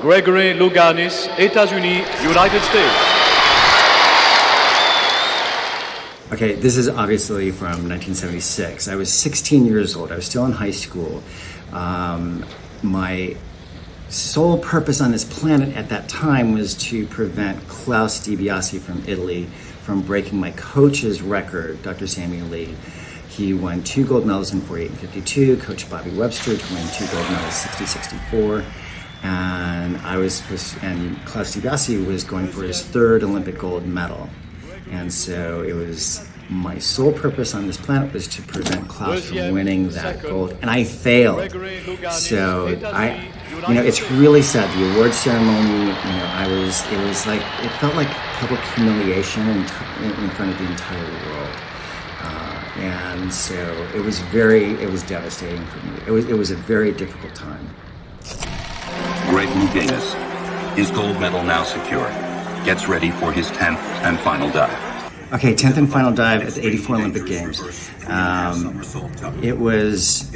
Gregory Louganis, États-Unis, United States. Okay, this is obviously from 1976. I was 16 years old. I was still in high school. My sole purpose on this planet at that time was to prevent Klaus DiBiase from Italy from breaking my coach's record, Dr. Samuel Lee. He won 2 gold medals in 48 and 52, Coach Bobby Webster to win 2 gold medals 60-64. And Klaus DiBiase was going for his 3rd Olympic gold medal. And so it was my sole purpose on this planet was to prevent Klaus from winning that gold, and I failed. So it's really sad. The award ceremony, it felt like public humiliation in front of the entire world. And so it was devastating for me. It was a very difficult time. Greg Louganis, his gold medal now secure, gets ready for his 10th and final dive. Okay, 10th and final dive at the 84 Olympic Games. It was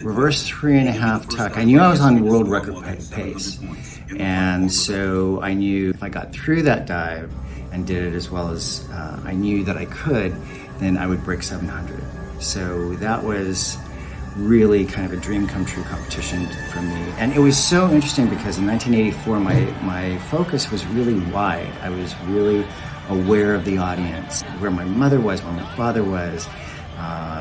reverse 3.5 tuck. I knew I was on world record pace. And so I knew if I got through that dive and did it as well as I knew that I could, then I would break 700. So that was really kind of a dream come true competition for me. And it was so interesting because in 1984, my focus was really wide. I was really aware of the audience, where my mother was, where my father was.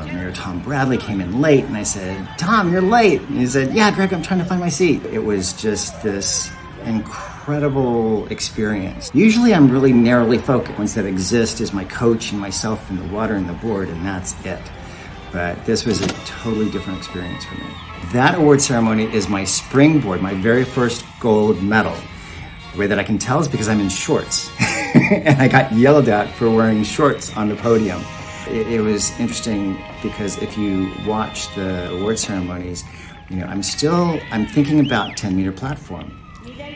Mayor Tom Bradley came in late and I said, "Tom, you're late." And he said, "Yeah, Greg, I'm trying to find my seat." It was just this incredible experience. Usually I'm really narrowly focused. Ones that exist is my coach and myself and the water and the board, and that's it. But this was a totally different experience for me. That award ceremony is my springboard, my very first gold medal. The way that I can tell is because I'm in shorts. And I got yelled at for wearing shorts on the podium. It was interesting because if you watch the award ceremonies, I'm thinking about 10-meter platform.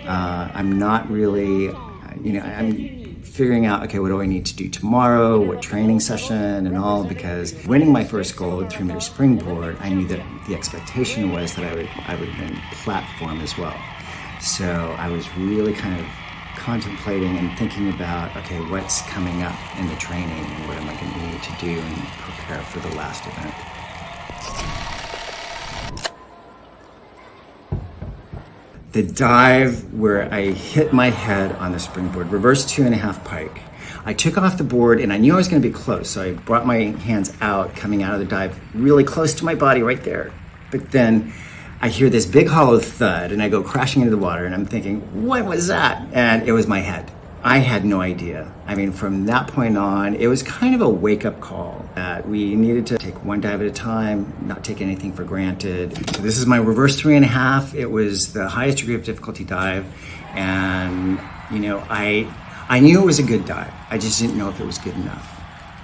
I'm not really, I'm figuring out, okay, what do I need to do tomorrow, what training session and all, because winning my first gold 3-meter springboard, I knew that the expectation was that I would win platform as well. So I was really kind of contemplating and thinking about, okay, what's coming up in the training and what am I going to need to do and prepare for the last event. The dive where I hit my head on the springboard, reverse 2.5 pike. I took off the board and I knew I was going to be close, so I brought my hands out, coming out of the dive, really close to my body right there. But then I hear this big hollow thud and I go crashing into the water and I'm thinking, what was that? And it was my head. I had no idea. I mean, from that point on, it was kind of a wake-up call that we needed to take one dive at a time, not take anything for granted. So this is my reverse 3.5. It was the highest degree of difficulty dive. And, I knew it was a good dive. I just didn't know if it was good enough.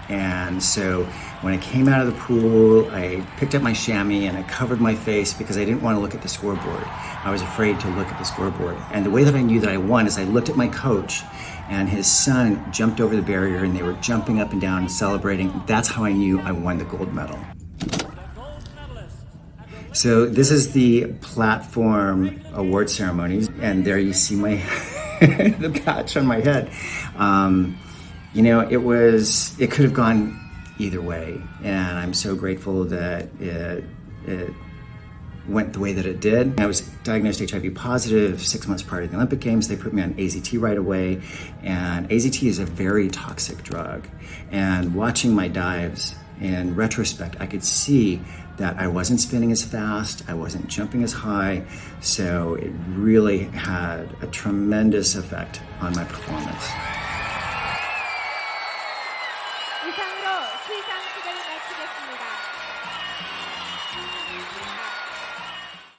And so when I came out of the pool, I picked up my chamois and I covered my face because I didn't want to look at the scoreboard. I was afraid to look at the scoreboard. And the way that I knew that I won is I looked at my coach and his son jumped over the barrier and they were jumping up and down and celebrating. That's how I knew I won the gold medal. So this is the platform award ceremonies, and there you see my the patch on my head. It could have gone either way, and I'm so grateful that it went the way that it did. I was diagnosed HIV positive 6 months prior to the Olympic Games. They put me on AZT right away, and AZT is a very toxic drug. And watching my dives, in retrospect, I could see that I wasn't spinning as fast, I wasn't jumping as high, so it really had a tremendous effect on my performance. 이상으로 시상 수배를 마치겠습니다.